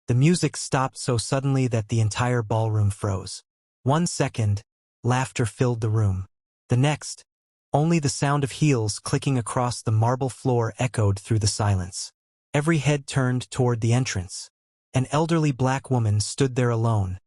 The music stopped so suddenly that the entire ballroom froze. 1 second, laughter filled the room. The next, only the sound of heels clicking across the marble floor echoed through the silence. Every head turned toward the entrance. An elderly black woman stood there alone,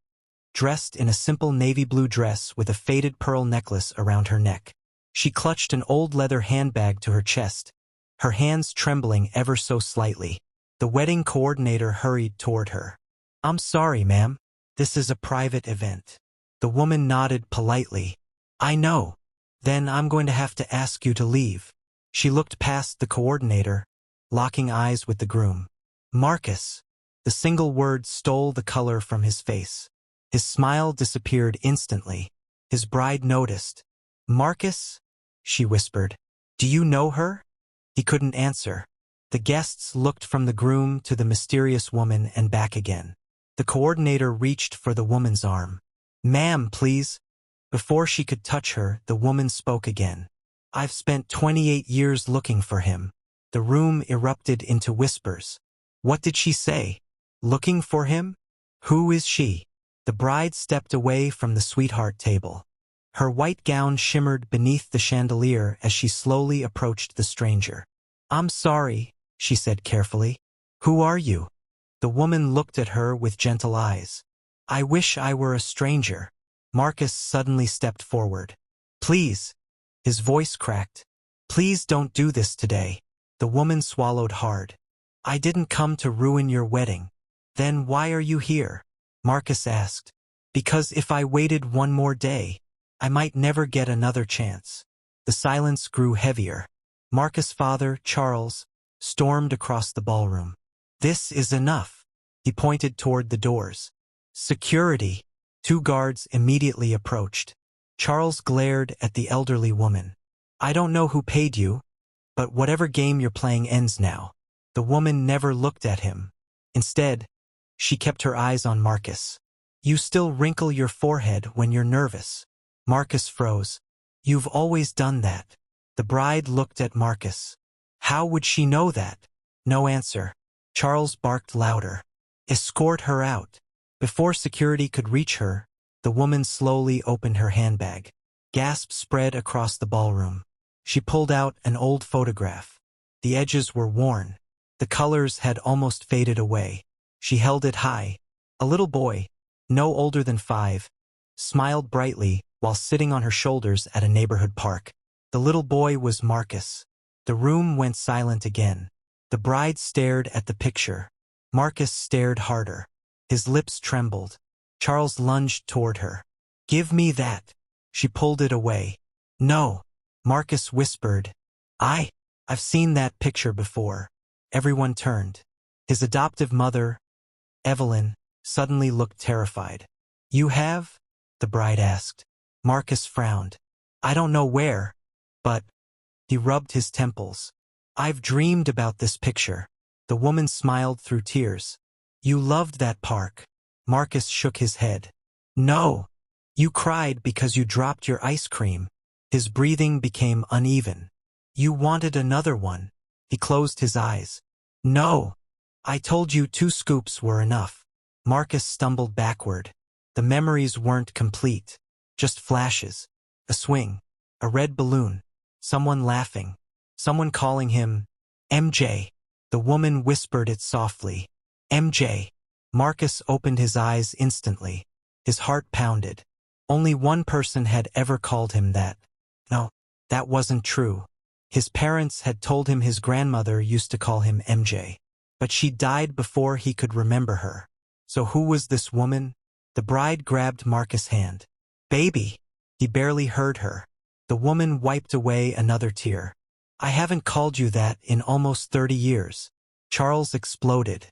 dressed in a simple navy blue dress with a faded pearl necklace around her neck. She clutched an old leather handbag to her chest, her hands trembling ever so slightly. The wedding coordinator hurried toward her. "I'm sorry, ma'am. This is a private event." The woman nodded politely. "I know. Then I'm going to have to ask you to leave." She looked past the coordinator, locking eyes with the groom. "Marcus." The single word stole the color from his face. His smile disappeared instantly. His bride noticed. "Marcus?" she whispered. "Do you know her?" He couldn't answer. The guests looked from the groom to the mysterious woman and back again. The coordinator reached for the woman's arm. "Ma'am, please." Before she could touch her, the woman spoke again. "I've spent 28 years looking for him." The room erupted into whispers. What did she say? Looking for him? Who is she? The bride stepped away from the sweetheart table. Her white gown shimmered beneath the chandelier as she slowly approached the stranger. "I'm sorry," she said carefully. "Who are you?" The woman looked at her with gentle eyes. "I wish I were a stranger." Marcus suddenly stepped forward. "Please." His voice cracked. "Please don't do this today." The woman swallowed hard. "I didn't come to ruin your wedding." "Then why are you here?" Marcus asked. "Because if I waited one more day, I might never get another chance." The silence grew heavier. Marcus' father, Charles, stormed across the ballroom. "This is enough." He pointed toward the doors. "Security." 2 guards immediately approached. Charles glared at the elderly woman. "I don't know who paid you, but whatever game you're playing ends now." The woman never looked at him. Instead, she kept her eyes on Marcus. "You still wrinkle your forehead when you're nervous." Marcus froze. "You've always done that." The bride looked at Marcus. "How would she know that?" No answer. Charles barked louder. "Escort her out." Before security could reach her, the woman slowly opened her handbag. Gasps spread across the ballroom. She pulled out an old photograph. The edges were worn. The colors had almost faded away. She held it high. A little boy, no older than 5, smiled brightly while sitting on her shoulders at a neighborhood park. The little boy was Marcus. The room went silent again. The bride stared at the picture. Marcus stared harder. His lips trembled. Charles lunged toward her. "Give me that." She pulled it away. "No." Marcus whispered. I've seen that picture before." Everyone turned. His adoptive mother, Evelyn, suddenly looked terrified. "You have?" the bride asked. Marcus frowned. "I don't know where, but—" He rubbed his temples. "I've dreamed about this picture." The woman smiled through tears. "You loved that park." Marcus shook his head. "No. You cried because you dropped your ice cream." His breathing became uneven. "You wanted another one." He closed his eyes. "No. I told you 2 scoops were enough." Marcus stumbled backward. The memories weren't complete. Just flashes. A swing. A red balloon. Someone laughing. Someone calling him MJ. The woman whispered it softly. MJ. Marcus opened his eyes instantly. His heart pounded. Only one person had ever called him that. No, that wasn't true. His parents had told him his grandmother used to call him MJ. But she died before he could remember her. So who was this woman? The bride grabbed Marcus' hand. "Baby." He barely heard her. The woman wiped away another tear. "I haven't called you that in almost 30 years. Charles exploded.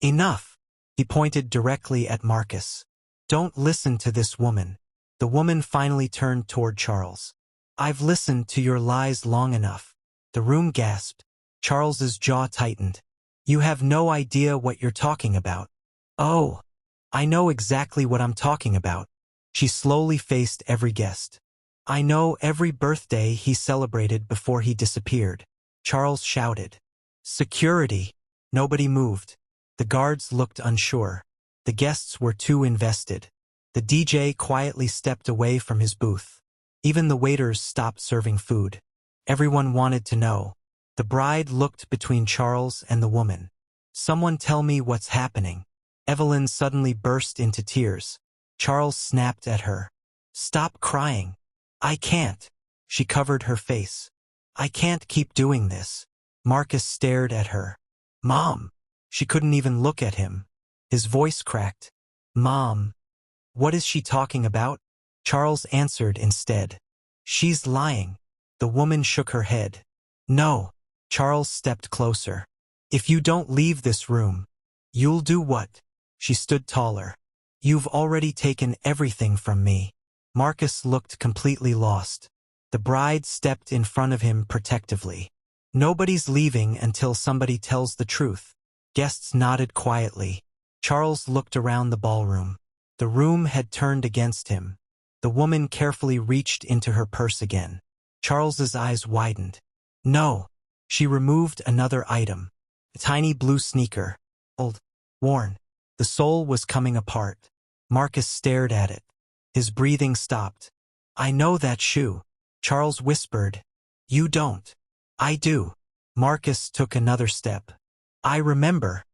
"Enough." He pointed directly at Marcus. "Don't listen to this woman." The woman finally turned toward Charles. "I've listened to your lies long enough." The room gasped. Charles's jaw tightened. "You have no idea what you're talking about." "Oh, I know exactly what I'm talking about." She slowly faced every guest. "I know every birthday he celebrated before he disappeared." Charles shouted. "Security!" Nobody moved. The guards looked unsure. The guests were too invested. The DJ quietly stepped away from his booth. Even the waiters stopped serving food. Everyone wanted to know. The bride looked between Charles and the woman. "Someone tell me what's happening." Evelyn suddenly burst into tears. Charles snapped at her. "Stop crying." "I can't." She covered her face. "I can't keep doing this." Marcus stared at her. "Mom." She couldn't even look at him. His voice cracked. "Mom. What is she talking about?" Charles answered instead. "She's lying." The woman shook her head. "No." Charles stepped closer. "If you don't leave this room, you'll do what?" She stood taller. "You've already taken everything from me." Marcus looked completely lost. The bride stepped in front of him protectively. "Nobody's leaving until somebody tells the truth." Guests nodded quietly. Charles looked around the ballroom. The room had turned against him. The woman carefully reached into her purse again. Charles's eyes widened. "No." She removed another item. A tiny blue sneaker. Old. Worn. The sole was coming apart. Marcus stared at it. His breathing stopped. "I know that shoe." Charles whispered. "You don't." "I do." Marcus took another step. "I remember."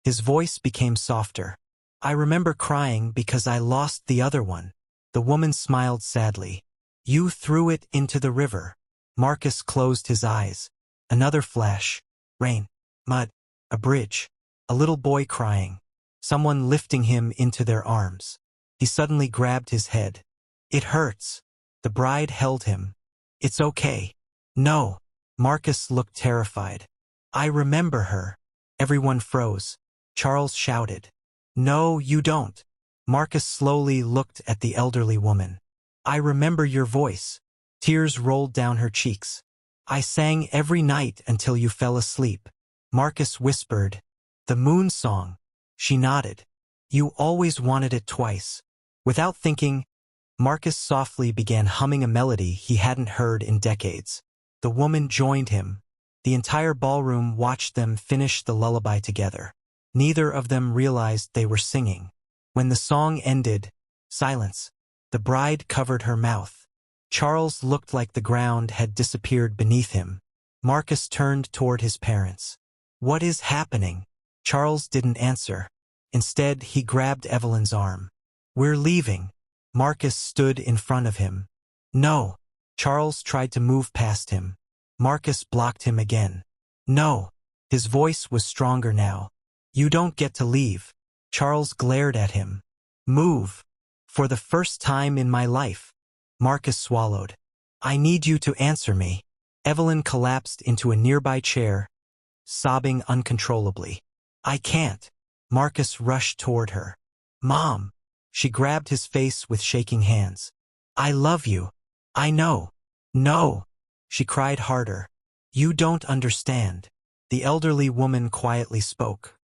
His voice became softer. "I remember crying because I lost the other one." The woman smiled sadly. "You threw it into the river." Marcus closed his eyes. Another flash. Rain. Mud. A bridge. A little boy crying. Someone lifting him into their arms. He suddenly grabbed his head. "It hurts." The bride held him. "It's okay." "No." Marcus looked terrified. "I remember her." Everyone froze. Charles shouted. "No, you don't." Marcus slowly looked at the elderly woman. "I remember your voice." Tears rolled down her cheeks. "I sang every night until you fell asleep." Marcus whispered, "The moon song." She nodded. "You always wanted it twice." Without thinking, Marcus softly began humming a melody he hadn't heard in decades. The woman joined him. The entire ballroom watched them finish the lullaby together. Neither of them realized they were singing. When the song ended, silence. The bride covered her mouth. Charles looked like the ground had disappeared beneath him. Marcus turned toward his parents. "What is happening?" Charles didn't answer. Instead, he grabbed Evelyn's arm. "We're leaving." Marcus stood in front of him. "No." Charles tried to move past him. Marcus blocked him again. "No." His voice was stronger now. "You don't get to leave." Charles glared at him. "Move." "For the first time in my life." Marcus swallowed. "I need you to answer me." Evelyn collapsed into a nearby chair, sobbing uncontrollably. "I can't." Marcus rushed toward her. "Mom." She grabbed his face with shaking hands. "I love you." "I know." "No." She cried harder. "You don't understand." The elderly woman quietly spoke.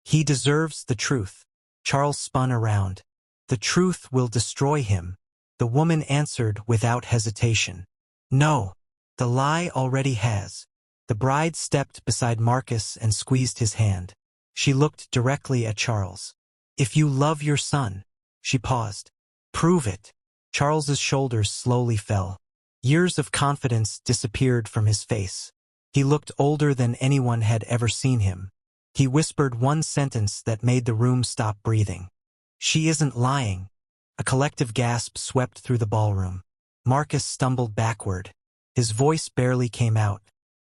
"He deserves the truth." Charles spun around. "The truth will destroy him." The woman answered without hesitation. "No. The lie already has." The bride stepped beside Marcus and squeezed his hand. She looked directly at Charles. "If you love your son." She paused. "Prove it." Charles's shoulders slowly fell. Years of confidence disappeared from his face. He looked older than anyone had ever seen him. He whispered one sentence that made the room stop breathing. "She isn't lying." A collective gasp swept through the ballroom. Marcus stumbled backward. His voice barely came out.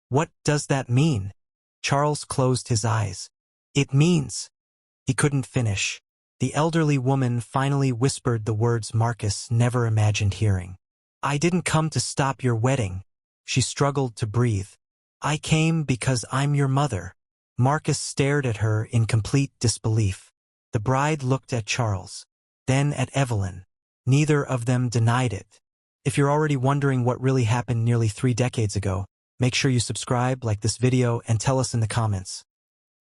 "What does that mean?" Charles closed his eyes. "It means—" He couldn't finish. The elderly woman finally whispered the words Marcus never imagined hearing. "I didn't come to stop your wedding." She struggled to breathe. "I came because I'm your mother." Marcus stared at her in complete disbelief. The bride looked at Charles, then at Evelyn. Neither of them denied it. If you're already wondering what really happened nearly 3 decades ago, make sure you subscribe, like this video, and tell us in the comments.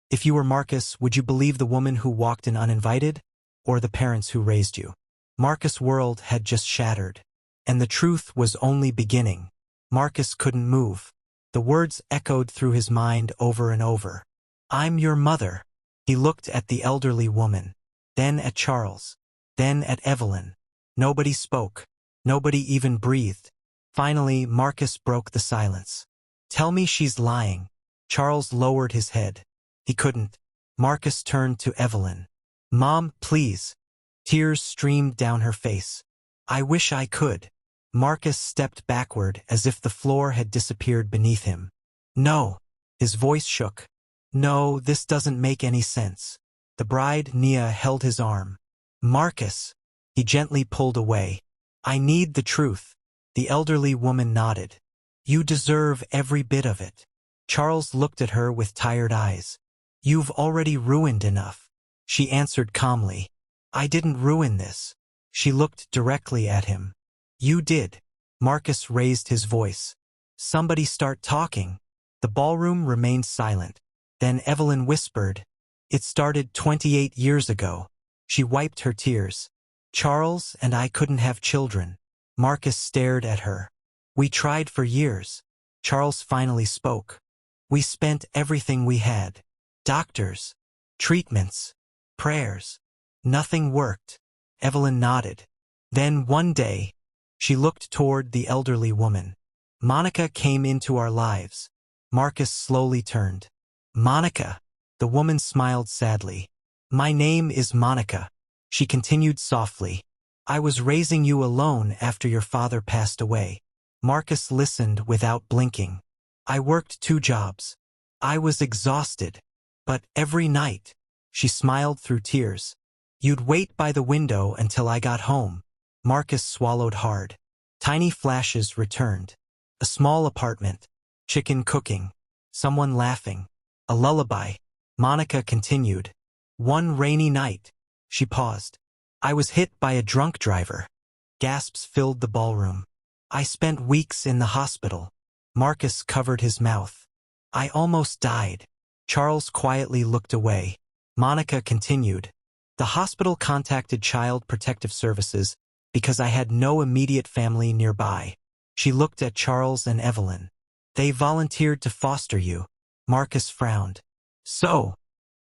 If you were Marcus, would you believe the woman who walked in uninvited, or the parents who raised you? Marcus' world had just shattered, and the truth was only beginning. Marcus couldn't move. The words echoed through his mind over and over. "I'm your mother." He looked at the elderly woman, then at Charles, then at Evelyn. Nobody spoke. Nobody even breathed. Finally, Marcus broke the silence. "Tell me she's lying." Charles lowered his head. He couldn't. Marcus turned to Evelyn. "Mom, please." Tears streamed down her face. "I wish I could." Marcus stepped backward as if the floor had disappeared beneath him. "No." His voice shook. "No, this doesn't make any sense." The bride, Nia, held his arm. "Marcus." He gently pulled away. "I need the truth." The elderly woman nodded. "You deserve every bit of it." Charles looked at her with tired eyes. "You've already ruined enough." She answered calmly. "I didn't ruin this." She looked directly at him. "You did." Marcus raised his voice. "Somebody start talking." The ballroom remained silent. Then Evelyn whispered, "It started 28 years ago." She wiped her tears. "Charles and I couldn't have children." Marcus stared at her. "We tried for years." Charles finally spoke. "We spent everything we had. Doctors, treatments, prayers. Nothing worked." Evelyn nodded. Then one day, she looked toward the elderly woman. "Monica came into our lives." Marcus slowly turned. "Monica." The woman smiled sadly. "My name is Monica." She continued softly. "I was raising you alone after your father passed away." Marcus listened without blinking. "I worked 2 jobs. I was exhausted. But every night," she smiled through tears, "you'd wait by the window until I got home." Marcus swallowed hard. Tiny flashes returned. A small apartment. Chicken cooking. Someone laughing. A lullaby. Monica continued. "One rainy night." She paused. "I was hit by a drunk driver." Gasps filled the ballroom. "I spent weeks in the hospital." Marcus covered his mouth. "I almost died." Charles quietly looked away. Monica continued. "The hospital contacted Child Protective Services because I had no immediate family nearby." She looked at Charles and Evelyn. "They volunteered to foster you." Marcus frowned. "So,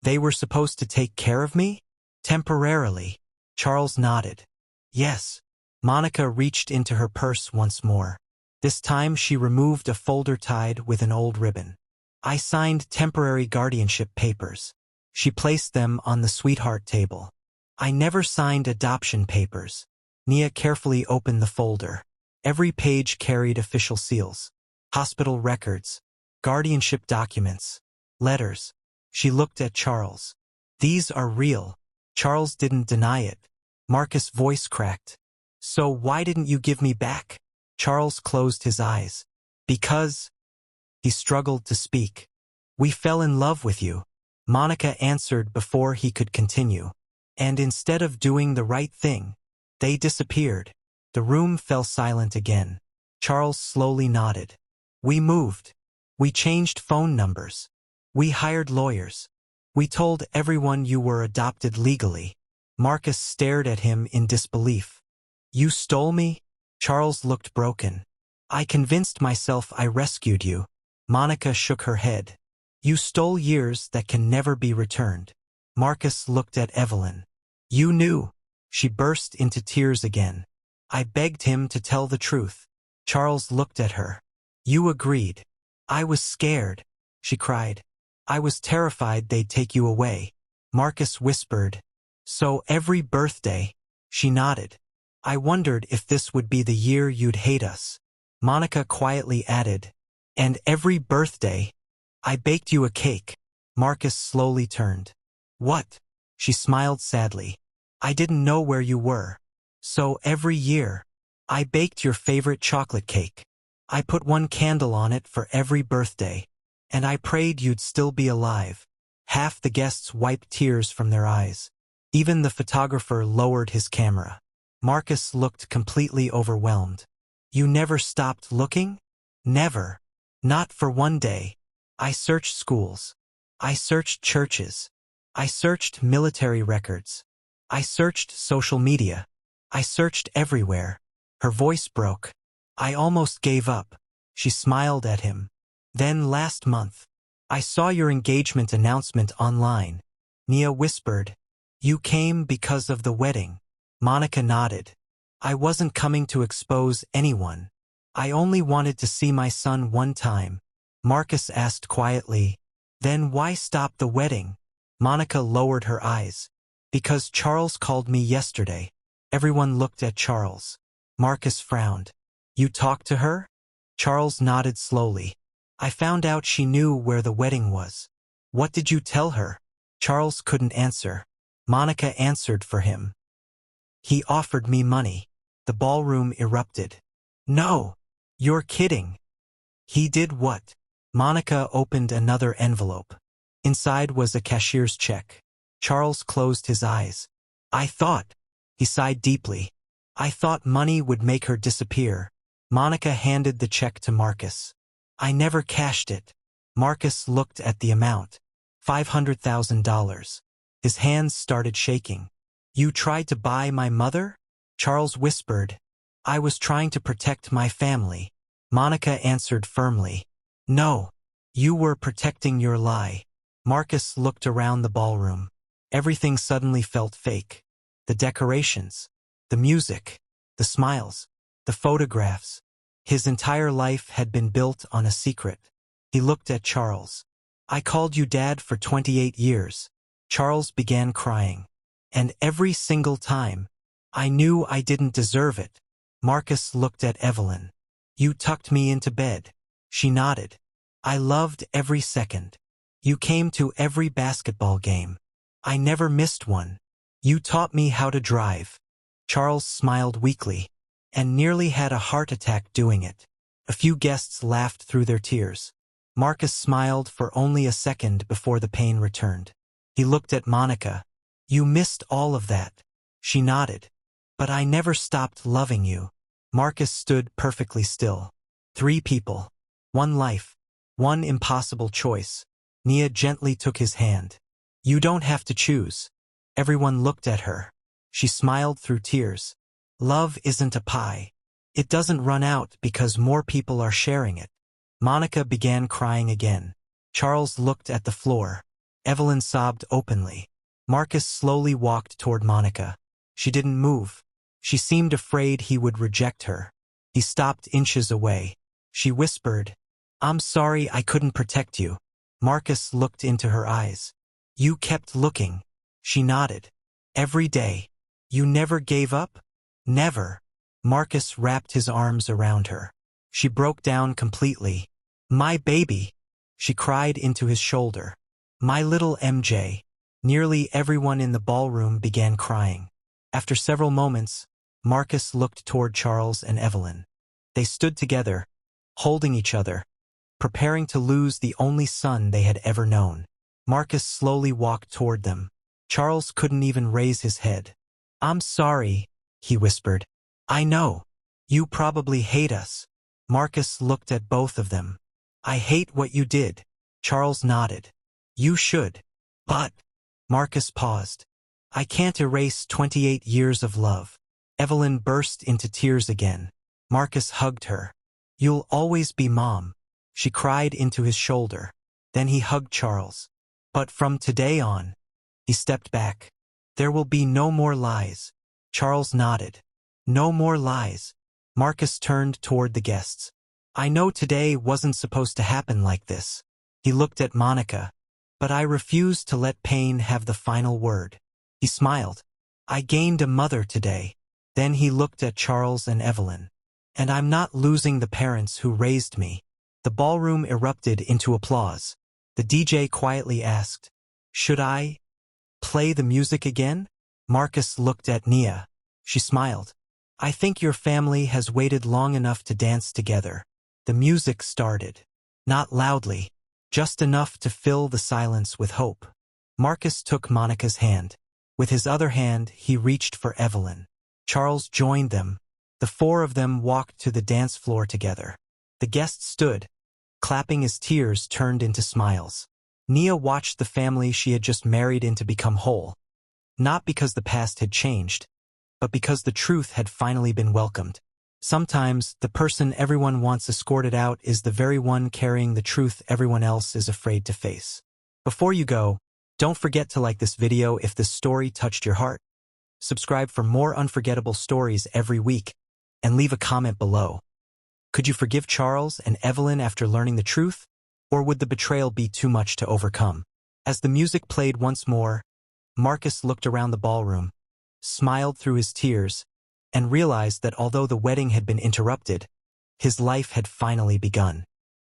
they were supposed to take care of me? Temporarily." Charles nodded. "Yes." Monica reached into her purse once more. This time she removed a folder tied with an old ribbon. "I signed temporary guardianship papers." She placed them on the sweetheart table. "I never signed adoption papers." Nia carefully opened the folder. Every page carried official seals. Hospital records. Guardianship documents. Letters. She looked at Charles. "These are real." Charles didn't deny it. Marcus' voice cracked. "So why didn't you give me back?" Charles closed his eyes. "Because..." He struggled to speak. "We fell in love with you." Monica answered before he could continue. "And instead of doing the right thing, they disappeared." The room fell silent again. Charles slowly nodded. "We moved. We changed phone numbers. We hired lawyers. We told everyone you were adopted legally." Marcus stared at him in disbelief. "You stole me?" Charles looked broken. "I convinced myself I rescued you." Monica shook her head. "You stole years that can never be returned." Marcus looked at Evelyn. "You knew." She burst into tears again. "I begged him to tell the truth." Charles looked at her. "You agreed." "I was scared," she cried. "I was terrified they'd take you away." Marcus whispered. "So every birthday..." She nodded. "I wondered if this would be the year you'd hate us." Monica quietly added, "And every birthday, I baked you a cake." Marcus slowly turned. "What?" She smiled sadly. "I didn't know where you were. So every year, I baked your favorite chocolate cake. I put 1 candle on it for every birthday. And I prayed you'd still be alive." Half the guests wiped tears from their eyes. Even the photographer lowered his camera. Marcus looked completely overwhelmed. "You never stopped looking?" "Never. Not for one day. I searched schools. I searched churches. I searched military records. I searched social media. I searched everywhere." Her voice broke. "I almost gave up." She smiled at him. "Then last month, I saw your engagement announcement online. Nia whispered. You came because of the wedding. Monica nodded. I wasn't coming to expose anyone. I only wanted to see my son one time. Marcus asked quietly. Then why stop the wedding? Monica lowered her eyes. Because Charles called me yesterday. Everyone looked at Charles. Marcus frowned. You talked to her? Charles nodded slowly. I found out she knew where the wedding was. What did you tell her? Charles couldn't answer. Monica answered for him. He offered me money. The ballroom erupted. No! You're kidding. He did what? Monica opened another envelope. Inside was a cashier's check. Charles closed his eyes. I thought. He sighed deeply. I thought money would make her disappear. Monica handed the check to Marcus. I never cashed it. Marcus looked at the amount. $500,000. His hands started shaking. You tried to buy my mother? Charles whispered. I was trying to protect my family. Monica answered firmly. No. You were protecting your lie. Marcus looked around the ballroom. Everything suddenly felt fake. The decorations, the music, the smiles, the photographs. His entire life had been built on a secret. He looked at Charles. I called you Dad for 28 years. Charles began crying. And every single time, I knew I didn't deserve it. Marcus looked at Evelyn. You tucked me into bed. She nodded. I loved every second. You came to every basketball game. I never missed one. You taught me how to drive. Charles smiled weakly, and nearly had a heart attack doing it. A few guests laughed through their tears. Marcus smiled for only a second before the pain returned. He looked at Monica. You missed all of that. She nodded. But I never stopped loving you. Marcus stood perfectly still. 3 people. 1 life. 1 impossible choice. Nia gently took his hand. You don't have to choose. Everyone looked at her. She smiled through tears. Love isn't a pie. It doesn't run out because more people are sharing it. Monica began crying again. Charles looked at the floor. Evelyn sobbed openly. Marcus slowly walked toward Monica. She didn't move. She seemed afraid he would reject her. He stopped inches away. She whispered, I'm sorry I couldn't protect you. Marcus looked into her eyes. You kept looking. She nodded. Every day. You never gave up? Never. Marcus wrapped his arms around her. She broke down completely. My baby. She cried into his shoulder. My little MJ. Nearly everyone in the ballroom began crying. After several moments, Marcus looked toward Charles and Evelyn. They stood together, holding each other, preparing to lose the only son they had ever known. Marcus slowly walked toward them. Charles couldn't even raise his head. I'm sorry, he whispered. I know. You probably hate us. Marcus looked at both of them. I hate what you did. Charles nodded. You should. But... Marcus paused. I can't erase 28 years of love. Evelyn burst into tears again. Marcus hugged her. You'll always be Mom. She cried into his shoulder. Then he hugged Charles. But from today on... He stepped back. There will be no more lies. Charles nodded. No more lies. Marcus turned toward the guests. I know today wasn't supposed to happen like this. He looked at Monica. But I refuse to let pain have the final word. He smiled. I gained a mother today. Then he looked at Charles and Evelyn. And I'm not losing the parents who raised me. The ballroom erupted into applause. The DJ quietly asked, Should I play the music again? Marcus looked at Nia. She smiled. I think your family has waited long enough to dance together. The music started. Not loudly. Just enough to fill the silence with hope. Marcus took Monica's hand. With his other hand, he reached for Evelyn. Charles joined them. The 4 of them walked to the dance floor together. The guests stood, clapping as tears turned into smiles. Nia watched the family she had just married into become whole. Not because the past had changed, but because the truth had finally been welcomed. Sometimes, the person everyone wants escorted out is the very one carrying the truth everyone else is afraid to face. Before you go, don't Don't forget to like this video if this story touched your heart. Subscribe for more unforgettable stories every week, and leave a comment below. Could you forgive Charles and Evelyn after learning the truth? Or would the betrayal be too much to overcome? As the music played once more, Marcus looked around the ballroom, smiled through his tears, and realized that although the wedding had been interrupted, his life had finally begun.